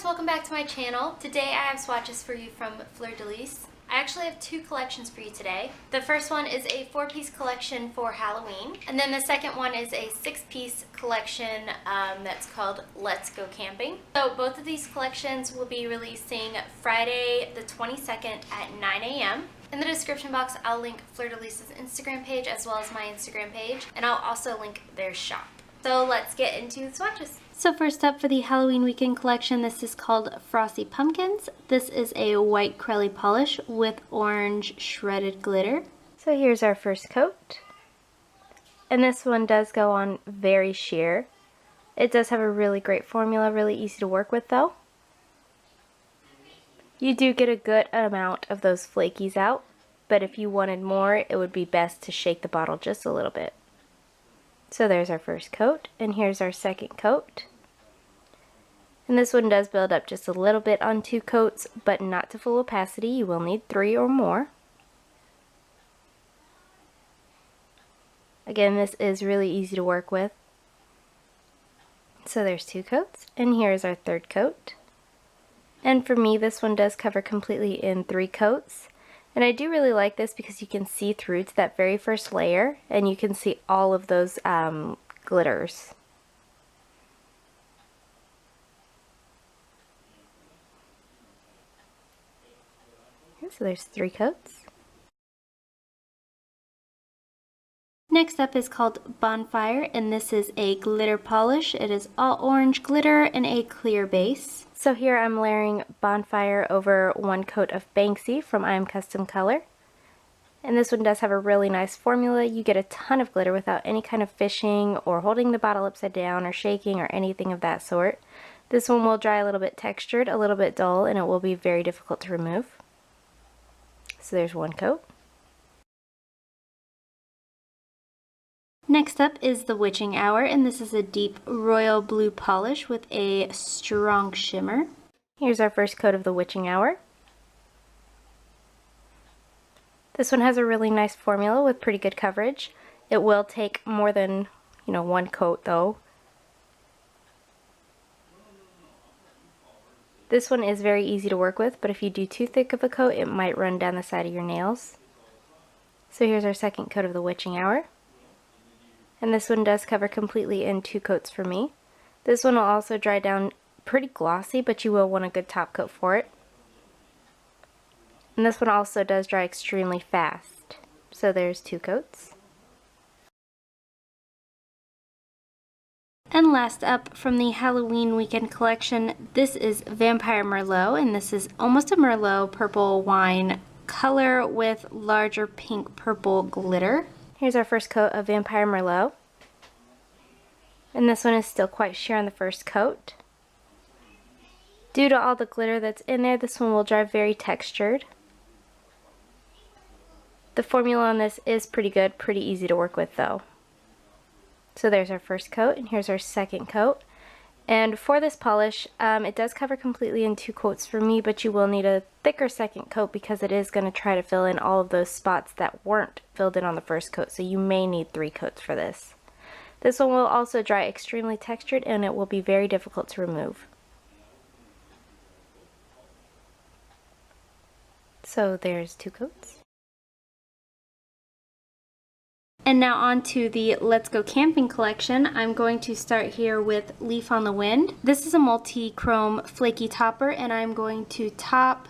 guys, welcome back to my channel. Today I have swatches for you from Fleur De Lis. I actually have two collections for you today. The first one is a 4-piece collection for Halloween, and then the second one is a 6-piece collection that's called Let's Go Camping. So both of these collections will be releasing Friday the 22nd at 9 a.m. In the description box, I'll link Fleur De Lis's Instagram page as well as my Instagram page, and I'll also link their shop. So let's get into the swatches. So first up for the Halloween weekend collection, this is called Frosty Pumpkins. This is a white crelly polish with orange shredded glitter. So here's our first coat. And this one does go on very sheer. It does have a really great formula, really easy to work with though. You do get a good amount of those flakies out, but if you wanted more, it would be best to shake the bottle just a little bit. So there's our first coat, and here's our second coat. And this one does build up just a little bit on 2 coats, but not to full opacity. You will need 3 or more. Again, this is really easy to work with. So there's 2 coats, and here's our third coat. And for me, this one does cover completely in 3 coats. And I do really like this because you can see through to that very first layer, and you can see all of those glitters. So there's 3 coats. Next up is called Bonfire, and this is a glitter polish. It is all orange glitter and a clear base. So here I'm layering Bonfire over 1 coat of Banksy from AM Custom Color. And this one does have a really nice formula. You get a ton of glitter without any kind of fishing or holding the bottle upside down or shaking or anything of that sort. This one will dry a little bit textured, a little bit dull, and it will be very difficult to remove. So there's 1 coat. Next up is the Witching Hour, and this is a deep royal blue polish with a strong shimmer. Here's our first coat of the Witching Hour. This one has a really nice formula with pretty good coverage. It will take more than, 1 coat though. This one is very easy to work with, but if you do too thick of a coat, it might run down the side of your nails. So here's our second coat of the Witching Hour. And this one does cover completely in 2 coats for me. This one will also dry down pretty glossy, but you will want a good top coat for it. And this one also does dry extremely fast. So there's 2 coats. And last up from the Halloween weekend collection, this is Vampire Merlot, and this is almost a Merlot purple wine color with larger pink purple glitter. Here's our first coat of Vampire Merlot. And this one is still quite sheer on the first coat. Due to all the glitter that's in there, this one will dry very textured. The formula on this is pretty good, pretty easy to work with though. So there's our first coat, and here's our second coat. And for this polish, it does cover completely in 2 coats for me, but you will need a thicker second coat because it is going to try to fill in all of those spots that weren't filled in on the first coat, so you may need 3 coats for this. This one will also dry extremely textured, and it will be very difficult to remove. So there's 2 coats. And now on to the Let's Go Camping collection. I'm going to start here with Leaf on the Wind. This is a multi-chrome flaky topper, and I'm going to top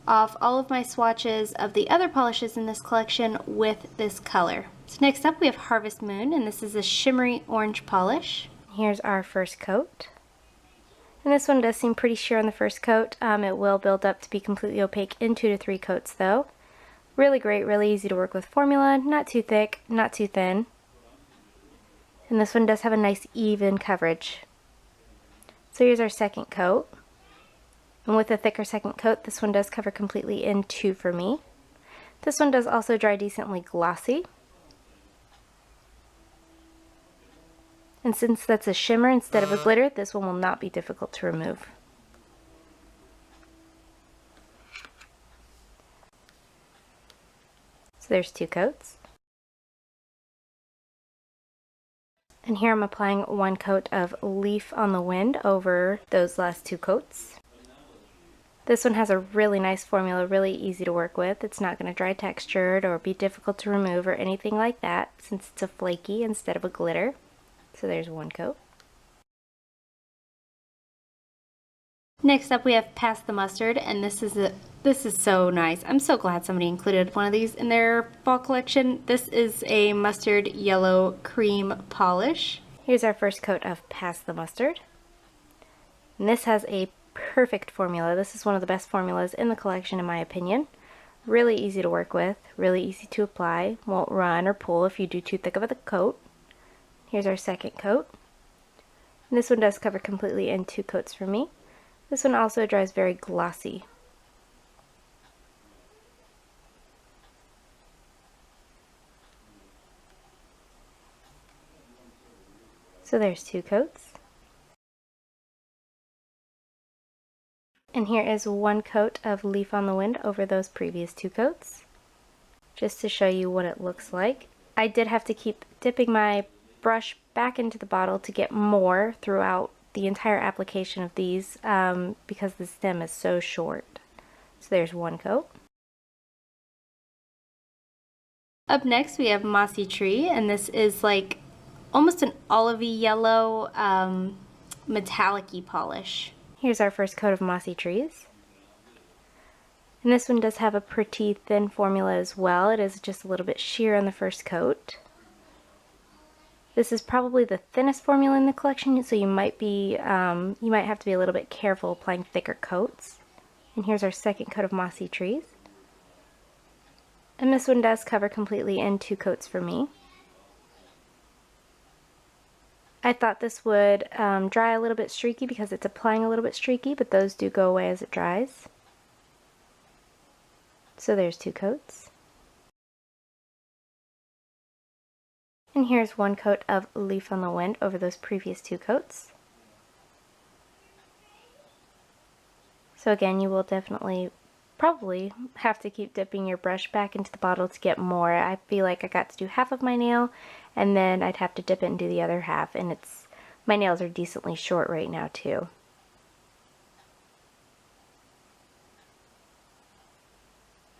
off all of my swatches of the other polishes in this collection with this color. So next up we have Harvest Moon, and this is a shimmery orange polish. Here's our first coat. And this one does seem pretty sheer on the first coat. It will build up to be completely opaque in 2 to 3 coats though. Really great, really easy to work with formula, not too thick, not too thin. And this one does have a nice even coverage. So here's our second coat. And with a thicker second coat, this one does cover completely in 2 for me. This one does also dry decently glossy. And since that's a shimmer instead of a glitter, this one will not be difficult to remove. So there's 2 coats. And here I'm applying 1 coat of Leaf on the Wind over those last 2 coats. This one has a really nice formula, really easy to work with. It's not going to dry textured or be difficult to remove or anything like that, since it's a flaky instead of a glitter. So there's one coat. Next up we have Pass the Mustard, and this is so nice. I'm so glad somebody included one of these in their fall collection. This is a mustard yellow cream polish. Here's our first coat of Pass the Mustard. And this has a perfect formula. This is one of the best formulas in the collection in my opinion. Really easy to work with, really easy to apply, won't run or pull if you do too thick of a coat. Here's our second coat. And this one does cover completely in 2 coats for me. This one also dries very glossy. So there's 2 coats. And here is 1 coat of Leaf on the Wind over those previous 2 coats, just to show you what it looks like. I did have to keep dipping my brush back into the bottle to get more throughout the entire application of these because the stem is so short. So there's 1 coat. Up next we have Mossy Tree, and this is like almost an olivey yellow metallic-y polish. Here's our first coat of Mossy Trees. And this one does have a pretty thin formula as well. It is just a little bit sheer on the first coat. This is probably the thinnest formula in the collection, so you might have to be a little bit careful applying thicker coats. And here's our second coat of Mossy Trees. And this one does cover completely in 2 coats for me. I thought this would dry a little bit streaky because it's applying a little bit streaky, but those do go away as it dries. So there's 2 coats. And here's 1 coat of Leaf on the Wind over those previous 2 coats. So again, you will probably have to keep dipping your brush back into the bottle to get more. I feel like I got to do half of my nail, and then I'd have to dip it and do the other half, and my nails are decently short right now too.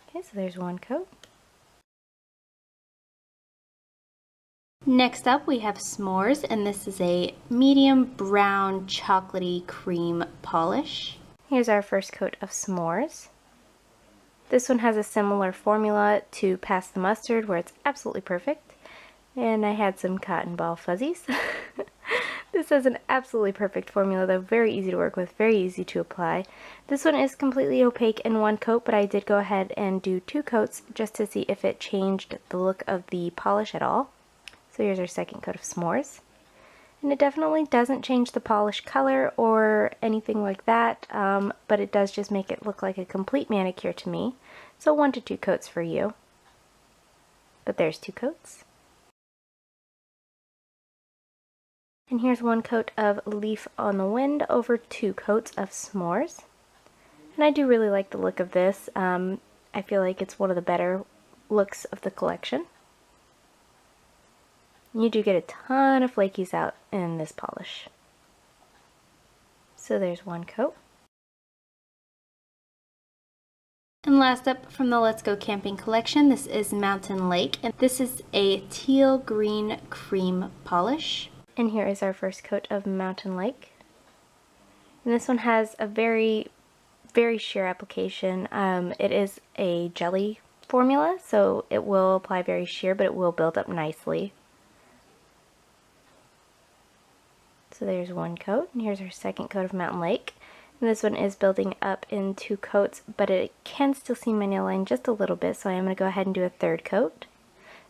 Okay, so there's 1 coat. Next up we have S'mores, and this is a medium brown chocolatey cream polish. Here's our first coat of S'mores. This one has a similar formula to Pass the Mustard, where it's absolutely perfect. And I had some cotton ball fuzzies. This has an absolutely perfect formula though, very easy to work with, very easy to apply. This one is completely opaque in 1 coat, but I did go ahead and do 2 coats just to see if it changed the look of the polish at all. So here's our second coat of S'mores. And it definitely doesn't change the polish color or anything like that, but it does just make it look like a complete manicure to me. So 1 to 2 coats for you. But there's 2 coats. And here's 1 coat of Leaf on the Wind over 2 coats of S'mores. And I do really like the look of this. I feel like it's one of the better looks of the collection. You do get a ton of flakies out in this polish. So there's 1 coat. And last up from the Let's Go Camping collection, this is Mountain Lake, and this is a teal green cream polish. And here is our first coat of Mountain Lake. And this one has a very, very sheer application. It is a jelly formula, so it will apply very sheer, but it will build up nicely. So there's 1 coat, and here's our second coat of Mountain Lake. And this one is building up in 2 coats, but it can still see my nail line just a little bit, so I am going to go ahead and do a 3rd coat.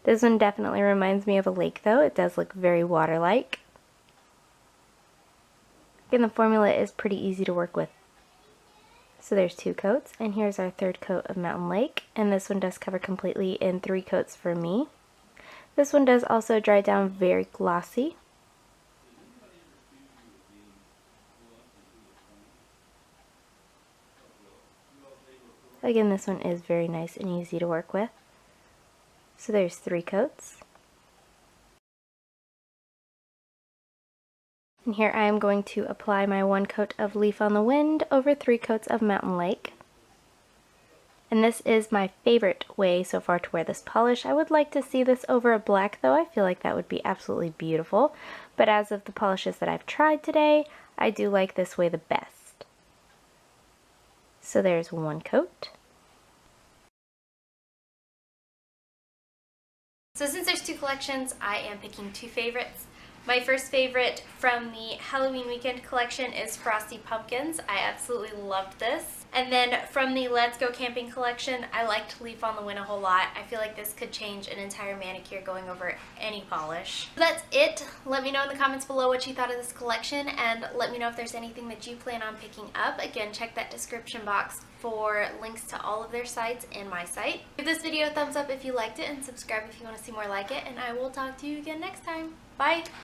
This one definitely reminds me of a lake though. It does look very water-like. Again, the formula is pretty easy to work with. So there's 2 coats, and here's our 3rd coat of Mountain Lake, and this one does cover completely in 3 coats for me. This one does also dry down very glossy. Again, this one is very nice and easy to work with. So there's 3 coats. And here I am going to apply my 1 coat of Leaf on the Wind over 3 coats of Mountain Lake. And this is my favorite way so far to wear this polish. I would like to see this over a black though. I feel like that would be absolutely beautiful. But as of the polishes that I've tried today, I do like this way the best. So there's 1 coat. So since there's 2 collections, I am picking 2 favorites. My first favorite from the Halloween weekend collection is Frosty Pumpkins. I absolutely loved this. And then from the Let's Go Camping collection, I liked Leaf on the Wind a whole lot. I feel like this could change an entire manicure going over any polish. So that's it. Let me know in the comments below what you thought of this collection, and let me know if there's anything that you plan on picking up. Again, check that description box for links to all of their sites and my site. Give this video a thumbs up if you liked it, and subscribe if you want to see more like it, and I will talk to you again next time. Bye!